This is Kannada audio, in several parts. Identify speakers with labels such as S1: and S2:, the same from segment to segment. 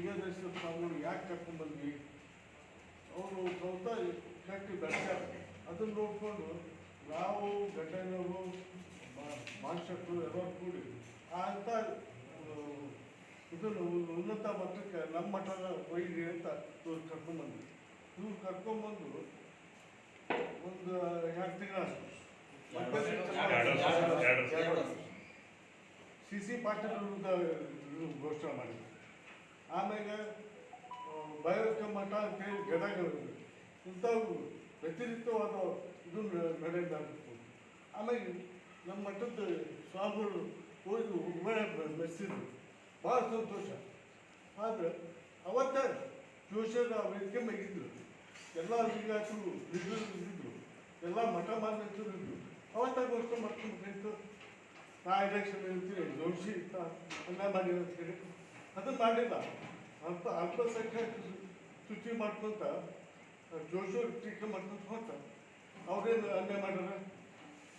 S1: ವಿಜಯದಶಮಿ ಸ್ವಾಮಿಗಳು ಯಾಕೆ ಕರ್ಕೊಂಡ್ಬಂದ್ವಿ, ಅವರು ಸ್ವಂತ ಕಟ್ಟಿ ಬೆಳೆಸ್ಯಾರ. ಅದನ್ನು ನೋಡಿಕೊಂಡು ನಾವು ಘಟನೆಗಳು ಮಾನ್ಸಕ್ಕರು ಎಲ್ಲರೂ ಕೂಡಿ ಅಂತ ಇದನ್ನು ಉನ್ನತ ಮಟ್ಟಕ್ಕೆ ನಮ್ಮ ಮಟ್ಟದ ಒಯ್ಯಿರಿ ಅಂತ ಇವ್ರು ಕರ್ಕೊಂಡ್ಬಂದ್ವಿ. ಇವ್ರು ಕರ್ಕೊಂಡ್ಬಂದು ಒಂದು 2 ತಿಂಗಳು CC ಪಾಟೀಲ್ ವಿರುದ್ಧ ಘೋಷಣೆ ಮಾಡಿದ್ರು. ಆಮೇಲೆ ಬಯೋಕ ಮಠ ಅಂತೇಳಿ ಗದಗ ಇಂಥವು ವ್ಯತಿರಿಕ್ತವಾದ ಇದು ನಡೆಯಲಾಗಿತ್ತು. ಆಮೇಲೆ ನಮ್ಮ ಮಠದ ಸ್ವಾಮಿಗಳು ಹೋಗಿ ಮೆಚ್ಚಿದ್ರು, ಭಾಳ ಸಂತೋಷ. ಆದರೆ ಅವತ್ತ ಜೋಶದ ವೇದಿಕೆ ಮೇಗಿದ್ರು, ಎಲ್ಲ ಲಿಂಗಾಯತರು ಇದ್ದರು, ಎಲ್ಲ ಮಠ ಮಾನ್ಯತರು ಇದ್ದರು. ಅವತ್ತ ಘೋಷಣೆ ಮಾಡ್ಕೊಂಡ್ಬಿಟ್ಟು ನಾ ಎಲೆಕ್ಷನ್ ಹೇಳ್ತೀನಿ ಜೋಶಿ ಅನ್ನ ಮಾಡಿ ಅಂತ ಹೇಳಿ ಅದನ್ನು ಮಾಡಿಲ್ಲ. ಅಲ್ಪಸಂಖ್ಯಾತ ಸೂಚಿ ಮಾಡ್ಕೊಂತ ಜೋಶಿ ಟೀಕೆ ಮಾಡ್ಕೊಂತ ಹೋಗ್ತ ಅವ್ರೇನು ಅನ್ಯಾಯ ಮಾಡ್ಯಾರ.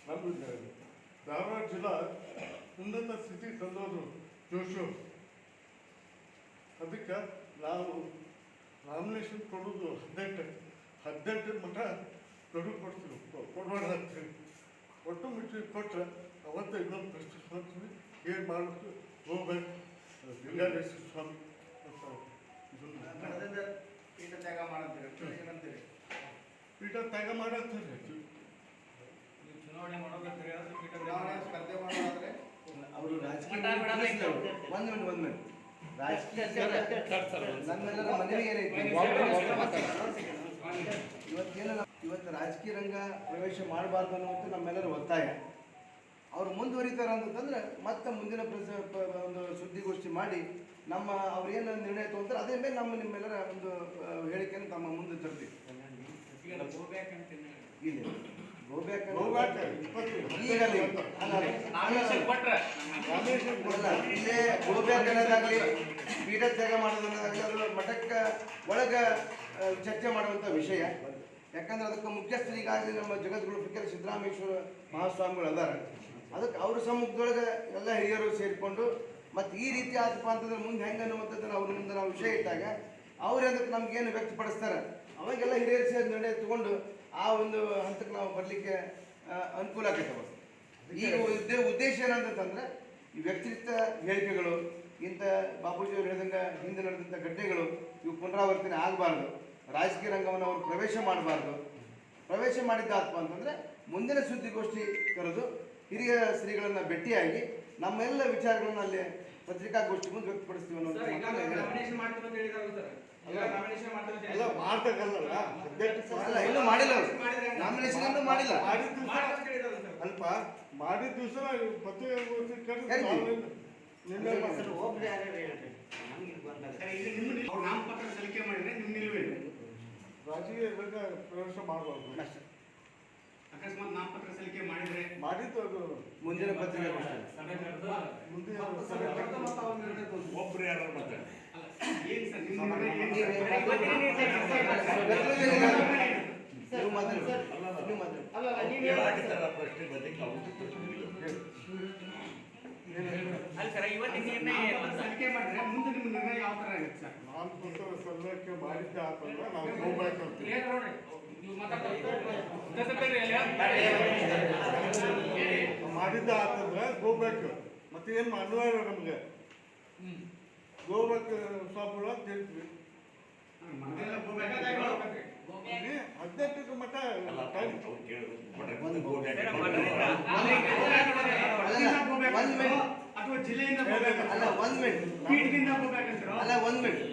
S1: ನಮ್ಮ ಧಾರವಾಡ ಜಿಲ್ಲಾ ಉನ್ನತ ಸ್ಥಿತಿ ತಂದವರು ಜೋಶಿ. ಅದಕ್ಕೆ ನಾವು ನಾಮಿನೇಷನ್ ಕೊಡೋದು 18 ಮಠ ಕೊಡ್ತೀವಿ, ಕೊಡೋಣ ಅಂತೀವಿ. ಒಟ್ಟು ಮಿಟ್ಟಿ ಕೊಟ್ಟರೆ ಅವತ್ತು ಇನ್ನೊಂದು ಪ್ರಶ್ನೆ ಮಾಡ್ತೀವಿ, ಏನು ಮಾಡೋದು ಹೋಗ್ಬೇಕು ಲಿಂಗಾದೇಶ್ವರ ಸ್ವಾಮಿ
S2: ಪೀಠ ತ್ಯಾಗ ಮಾಡಂತೀರಿ.
S1: ಪೀಠ ತ್ಯಾಗ ಮಾಡಂತೀರಿ.
S2: ಚುನಾವಣೆ ಮಾಡೋದಂತೀರಿ, ಚುನಾವಣೆ ಸ್ಪರ್ಧೆ ಮಾಡೋದಾದ್ರೆ
S3: ಅವರು ರಾಜಕೀಯ ನಮ್ಮೆಲ್ಲರ ಮನವಿ ಏನೈತಿ, ಇವತ್ತು ರಾಜಕೀಯ ರಂಗ ಪ್ರವೇಶ ಮಾಡಬಾರ್ದು ಅನ್ನುವಂಥ ನಮ್ಮೆಲ್ಲರ ಒತ್ತಾಯ. ಅವ್ರು ಮುಂದುವರಿತಾರೆ ಅಂತಂದ್ರೆ ಮತ್ತೆ ಮುಂದಿನ ಒಂದು ಸುದ್ದಿಗೋಷ್ಠಿ ಮಾಡಿ ನಮ್ಮ ಅವ್ರೇನು ನಿರ್ಣಯ ತಗೊಂತಾರೆ ಅದೇ ಮೇಲೆ ನಿಮ್ಮೆಲ್ಲರ ಒಂದು ಹೇಳಿಕೆಯನ್ನು ತಮ್ಮ ಮುಂದೆ ತರ್ತೀವಿ. ಇಲ್ಲೇ ಗೋಬ್ಯಾಕ್ ಅನ್ನೋದಾಗ್ಲಿ ಪೀಠ ತ್ಯಾಗ ಮಾಡೋದನ್ನೋದಾಗಲಿ ಅದು ಮಠಕ್ಕೆ ಒಳಗೆ ಚರ್ಚೆ ಮಾಡುವಂಥ ವಿಷಯ. ಯಾಕಂದ್ರೆ ಅದಕ್ಕೆ ಮುಖ್ಯಸ್ಥರು ಈಗಾಗಲೇ ನಮ್ಮ ಜಗದ್ಗುರು ಫಕೀರ್ ಸಿದ್ದರಾಮೇಶ್ವರ ಮಹಾಸ್ವಾಮಿಗಳು ಅದಾರ. ಅದಕ್ಕೆ ಅವ್ರ ಸಮ್ಮುಖದೊಳಗೆ ಎಲ್ಲ ಹಿರಿಯರು ಸೇರಿಕೊಂಡು ಮತ್ತು ಈ ರೀತಿ ಆತಪ್ಪ ಅಂತಂದ್ರೆ ಮುಂದೆ ಹೆಂಗೆ ಅನ್ನುವಂಥದ್ದನ್ನು ಅವ್ರ ಮುಂದೆ ನಾವು ವಿಷಯ ಇಟ್ಟಾಗ ಅವ್ರು ಅದಕ್ಕೆ ನಮ್ಗೇನು ವ್ಯಕ್ತಪಡಿಸ್ತಾರೆ ಅವಾಗೆಲ್ಲ ಹಿರಿಯರು ಸೇರಿ ನಿರ್ಣಯ ತಗೊಂಡು ಆ ಒಂದು ಹಂತಕ್ಕೆ ನಾವು ಬರಲಿಕ್ಕೆ ಅನುಕೂಲ ಆಗೈತವ. ಈಗ ಉದ್ದೇಶ ಏನಂತಂದ್ರೆ ಈ ವ್ಯಕ್ತಿಗತ ಹೇಳಿಕೆಗಳು, ಇಂಥ ಬಾಪೂಜಿಯವರು ಹೇಳಿದಂಗೆ ಹಿಂದೆ ನಡೆದಂಥ ಘಟನೆಗಳು ಇವು ಪುನರಾವರ್ತನೆ ಆಗಬಾರ್ದು. ರಾಜಕೀಯ ರಂಗವನ್ನು ಅವರು ಪ್ರವೇಶ ಮಾಡಬಾರ್ದು. ಪ್ರವೇಶ ಮಾಡಿದ್ದಾತ್ಪ ಅಂತಂದರೆ ಮುಂದಿನ ಸುದ್ದಿಗೋಷ್ಠಿ ಕರೆದು ಹಿರಿಯ ಶ್ರೀಗಳನ್ನು ಭೇಟಿಯಾಗಿ ನಮ್ಮೆಲ್ಲ ವಿಚಾರಗಳನ್ನು ಅಲ್ಲಿ ಪತ್ರಿಕಾಗೋಷ್ಠಿ ಮುಂದೆ ವ್ಯಕ್ತಪಡಿಸ್ತೀವಿ ಅನ್ನೋ ಇನ್ನೂ ಮಾಡಿಲ್ಲ. ನಾಮಿನೇಷನ್ ಇನ್ನೂ ಮಾಡಿಲ್ಲ.
S1: ಅಲ್ಪ ಮಾಡಿದ ದಿವಸ ಪತ್ರಿಕಾಗೋಷ್ಠಿ ಕರೆದು
S2: ನಾಮಪತ್ರ ಸಲ್ಲಿಕೆ ಮಾಡಿದ್ರೆ ನಿಮ್ಮ ನಿಲುವೇನು?
S1: ರಾಜಕೀಯ ಪ್ರವೇಶ ಮಾಡಬಾರ್ದು.
S2: ಅಕಸ್ಮಾತ್ ನಾಮಪತ್ರ ಸಲ್ಲಿಕೆ
S1: ಮಾಡಿದ್ದು ಅದು
S3: ಮುಂದಿನ ಪತ್ರಿಕಾಗೋಷ್ಠಿ
S4: ಒಬ್ರು ಯಾರು ಮಾತಾಡ
S2: ಏನು ಸರ್ ನಿಮ್ಮ
S4: ಪ್ರಶ್ನೆ ಬದಲಿಗೆ
S2: ಅಲ್ಲ ಸರ್, ಇವತ್ತಿನ ನಿರ್ಣಯ ಸಲ್ಲಿಕೆ ಮಾಡಿದ್ರೆ ಮುಂದೆ ನಿಮ್ಮ ನಿರ್ಣಯ ಯಾವ ಥರ ಇರುತ್ತೆ ಸರ್?
S1: ನಾಮಪತ್ರ ಸಲ್ಲಿಕೆ ಮಾಡಿದ್ದೆ ಆತಂದ್ರೆ ನಾವು ಹೋಗ್ಬೇಕಂತ ಮಾಡಿದ್ದ ಆತಂದ್ರೆ ಹೋಗ್ಬೇಕು. ಮತ್ತೆ ಏನು ಅನ್ವಯ ನಮ್ಗೆ ಗೋಬೇಕು ಸ್ವಾಮಿಗಳು ಅಂತ ಹೇಳ್ತೀವಿ. 18 ಮಠ ಟೈಮ್
S2: ಅಥವಾ ಜಿಲ್ಲೆಯಿಂದ
S3: ಅಲ್ಲ 1 ಮಿನಿಟ್
S2: ಪೀಠದಿಂದ ಹೋಗ್ಬೇಕಂತ
S3: ಅಲ್ಲ 1 ಮಿನಿಟ್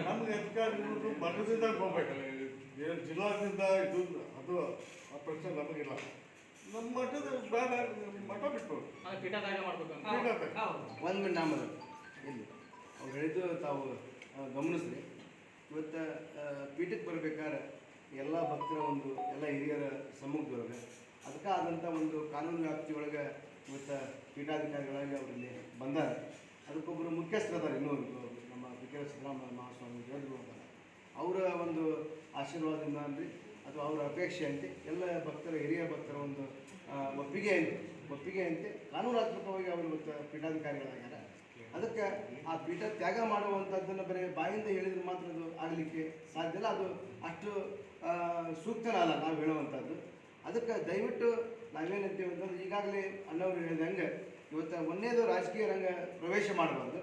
S1: ನಮ್ಗೆ ಅಧಿಕಾರಿ ಮಠದಿಂದ ಹೋಗ್ಬೇಕಲ್ಲ, ಜಿಲ್ಲಾದಿಂದ ಇದು ಅದು ಆ ಪ್ರಶ್ನೆ ನಮಗಿಲ್ಲ. ನಮ್ಮ ಮಠದ ಬೇಡ, ಮಠ ಬಿಟ್ಟು
S3: 1 ಮಿನಿಟ್ ನಾಮದ ಇಲ್ಲಿ ಅವ್ರು ಹೇಳಿದ್ದು ತಾವು ಗಮನಿಸ್ರಿ. ಇವತ್ತು ಪೀಠಕ್ಕೆ ಬರ್ಬೇಕಾದ್ರೆ ಎಲ್ಲ ಭಕ್ತರ ಎಲ್ಲ ಹಿರಿಯರ ಸಮ್ಮುಖದೊಳಗೆ ಅದಕ್ಕೆ ಆದಂಥ ಒಂದು ಕಾನೂನು ವ್ಯಾಪ್ತಿಯೊಳಗೆ ಇವತ್ತು ಪೀಠಾಧಿಕಾರಿಗಳಾಗಿ ಅವರಲ್ಲಿ ಬಂದಾರೆ. ಅದಕ್ಕೊಬ್ಬರು ಮುಖ್ಯಸ್ಥರು ಅದಾರೆ, ಇನ್ನೂರು ನಮ್ಮ ಫಕೀರ್ ಸಿದ್ದರಾಮಯ್ಯ ಮಹಾಸ್ವಾಮಿ ಹೇಳಿದ್ರು ಅದಾರೆ. ಅವರ ಒಂದು ಆಶೀರ್ವಾದದಿಂದ ಅಂದರೆ ಅಥವಾ ಅವರ ಅಪೇಕ್ಷೆ ಅಂತೆ ಎಲ್ಲ ಭಕ್ತರ ಹಿರಿಯ ಭಕ್ತರ ಒಂದು ಒಪ್ಪಿಗೆ ಅಂತೆ ಕಾನೂನಾತ್ಮಕವಾಗಿ ಅವರು ಇವತ್ತು ಪೀಠಾಧಿಕಾರಿಗಳಾಗ್ಯಾರ. ಅದಕ್ಕೆ ಆ ಪೀಠ ತ್ಯಾಗ ಮಾಡುವಂಥದ್ದನ್ನು ಬರೀ ಬಾಯಿಂದ ಹೇಳಿದ್ರೆ ಮಾತ್ರ ಅದು ಆಗಲಿಕ್ಕೆ ಸಾಧ್ಯ ಇಲ್ಲ. ಅದು ಅಷ್ಟು ಸೂಕ್ತನ ಅಲ್ಲ ನಾವು ಹೇಳುವಂಥದ್ದು. ಅದಕ್ಕೆ ದಯವಿಟ್ಟು ನಾವೇನಂತೀವಿ ಅಂತಂದ್ರೆ ಈಗಾಗಲೇ ಅಣ್ಣವರು ಹೇಳಿದಂಗೆ ಇವತ್ತು ಒಂದೇದು ರಾಜಕೀಯ ರಂಗ ಪ್ರವೇಶ ಮಾಡಬಾರ್ದು.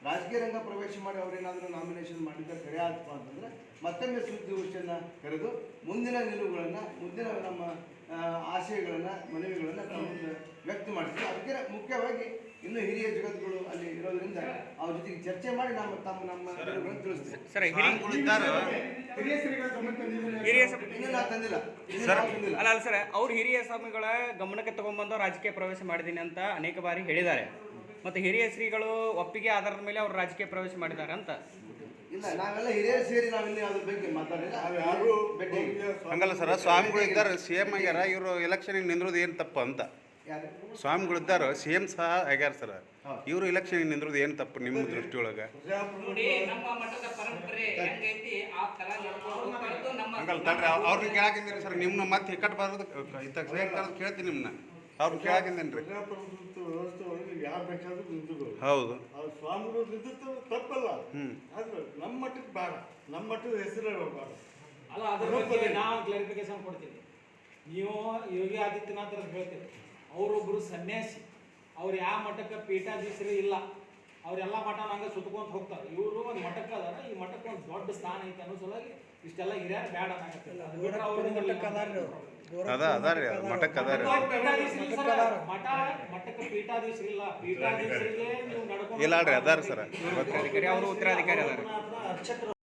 S3: ರಾಜಕೀಯ ರಂಗ ಪ್ರವೇಶ ಮಾಡಿ ಅವರೇನಾದರೂ ನಾಮಿನೇಷನ್ ಮಾಡಿದ್ರೆ ಕರೆ ಆತ್ಮ ಅಂತಂದರೆ ಮತ್ತೊಮ್ಮೆ ಸುದ್ದಿಗೋಷ್ಠಿಯನ್ನು ಕರೆದು ಮುಂದಿನ ನಿಲುವುಗಳನ್ನು, ಮುಂದಿನ ನಮ್ಮ ಆಶಯಗಳನ್ನು, ಮನವಿಗಳನ್ನು ನಾವು ವ್ಯಕ್ತ ಮಾಡ್ತೀವಿ. ಅದಕ್ಕೆ ಮುಖ್ಯವಾಗಿ ಇನ್ನೂ ಹಿರಿಯ ಜಗತ್ತುಗಳು ಅಲ್ಲಿ ಇರೋದ್ರಿಂದ ಅವ್ರ ಜೊತೆಗೆ ಚರ್ಚೆ ಮಾಡಿ ನಮ್ಮ ನಿಲುವುಗಳನ್ನು ತಿಳಿಸ್ತೀವಿ.
S2: ಸರ್ ಹಿರಿಯ ಶ್ರೀಗಳ ಗಮನ ತಂದಿದ್ದೀರಿ.
S3: ಇನ್ನೂ ನಾವು ತಂದಿಲ್ಲ.
S2: ಅಲ್ಲ ಸರ್, ಅವ್ರು ಹಿರಿಯ ಸ್ವಾಮಿಗಳ ಗಮನಕ್ಕೆ ತಗೊಂಡ್ಬಂದು ರಾಜಕೀಯ ಪ್ರವೇಶ ಮಾಡಿದ್ದೀನಿ ಅಂತ ಅನೇಕ ಬಾರಿ ಹೇಳಿದ್ದಾರೆ. ಮತ್ತು ಹಿರಿಯ ಶ್ರೀಗಳು ಒಪ್ಪಿಗೆ ಆಧಾರದ ಮೇಲೆ ಅವರು ರಾಜಕೀಯ ಪ್ರವೇಶ ಮಾಡಿದ್ದಾರೆ ಅಂತ.
S3: ಇಲ್ಲ, ನಾವೆಲ್ಲ ಹಿರಿಯರು ಸೇರಿ ನಾವಿನ್ನೂ ಅದ್ರ ಬಗ್ಗೆ ಮಾತಾಡಿಲ್ಲ.
S1: ಯಾರು
S3: ಭೇಟಿ
S5: ಹಂಗಲ್ಲ ಸರ್, ಸ್ವಾಮಿಗಳು ಇದ್ದಾರೆ, ಸಿ ಎಮ್ ಆಗ್ಯಾರ, ಇವರು ಎಲೆಕ್ಷನಿಗೆ ನಿಂದ್ರೋದು ಏನು ತಪ್ಪು ಅಂತ.
S3: ಯಾರು
S5: ಸ್ವಾಮಿಗಳು ಇದ್ದಾರೆ, ಸಿ ಎಮ್ ಸಹ ಆಗ್ಯಾರ ಸರ್, ಇವರು ಎಲೆಕ್ಷನಿಗೆ ನಿಂದ್ರೋದು ಏನು ತಪ್ಪು ನಿಮ್ಮ ದೃಷ್ಟಿಯೊಳಗೆ?
S6: ನೋಡಿ, ನಮ್ಮ ಮಠದ ಪರಂಪರೆ ಹೆಂಗೈತಿ ಆ ತರ ನಡ್ಕೊಂಡು ಬಂದು ನಮ್ಮ
S5: ಹಂಗಲ್ಲ ತಡ್ರಿ, ಅವ್ರನ್ನ ಕೇಳಾಕಿಂದೇನೆ ಸರ್, ನಿಮ್ಮನ್ನ ಮತ್ತೆ ಹಿಕ್ಕಟ್ಟು ಬರೋದು ಇತ್ತ ಕೇಳ್ತೀನಿ ನಿಮ್ಮನ್ನ. ಅವ್ರನ್ನ ಕೇಳಾಕಿಂದೇನೆ ರೀ.
S1: ಪ್ರಜಾಪ್ರಭುತ್ವ ವ್ಯವಸ್ಥೆ ಒಳಗೆ ಯಾರು ಬೇಕಾದ್ರೂ ನಿಂತುಗಳು.
S5: ಹೌದು.
S1: ಅವ್ರ ಸ್ವಾಮಿಗಳು ನಿಂತು ತಪ್ಪಲ್ಲ. ಆದ್ರೆ ನಮ್ಮ ಮಟ್ಟಕ್ಕೆ ಬೇಡ, ನಮ್ಮ ಮಟ್ಟದ ಹೆಸರು ಬೇಡ.
S7: ಅಲ್ಲ, ಅದ್ರ ಬಗ್ಗೆ ನಾವು ಕ್ಲಾರಿಫಿಕೇಶನ್ ಕೊಡ್ತೀವಿ. ನೀವು ಯೋಗಿ ಆದಿತ್ಯನಾಥ್ ಅಂತ ಹೇಳ್ತೀರಿ, ಅವರೊಬ್ಬರು ಸನ್ಯಾಸಿ, ಅವ್ರು ಯಾವ ಮಠಕ್ಕೆ ಪೀಠಾಧೀಶರು ಇಲ್ಲ, ಅವರೆಲ್ಲ ಮಠ ನಂಗೆ ಸುತ್ಕೊಂತ ಹೋಗ್ತಾರೆ. ಇವರು ಒಂದು ಮಠಕ್ಕೆ ಅದಾರ, ಈ ಮಠಕ್ಕೆ ಒಂದು ದೊಡ್ಡ ಸ್ಥಾನ ಐತೆ ಅನ್ನೋ ಸಲುವಾಗಿ ಇಷ್ಟೆಲ್ಲ ಹಿರಿಯರು ಬೇಡ ಅನ್ನಕತ್ತಿಲ್ಲ.
S5: ಅದಾರಿ, ಮಠಕ್ಕೆ ಅದಾರಿ.
S7: ಮಠಕ್ಕೆ ಪೀಠಾಧೀಶರಿಲ್ಲ, ಪೀಠಾಧೀಶರಿಗೆ ನೀವು ನಡ್ಕೊಂಡು
S5: ಇಲ್ಲ ರೀ, ಅದಾರ ಸರ್.
S2: ಅವರು ಉತ್ತರಾಧಿಕಾರಿ ಅದಾರ.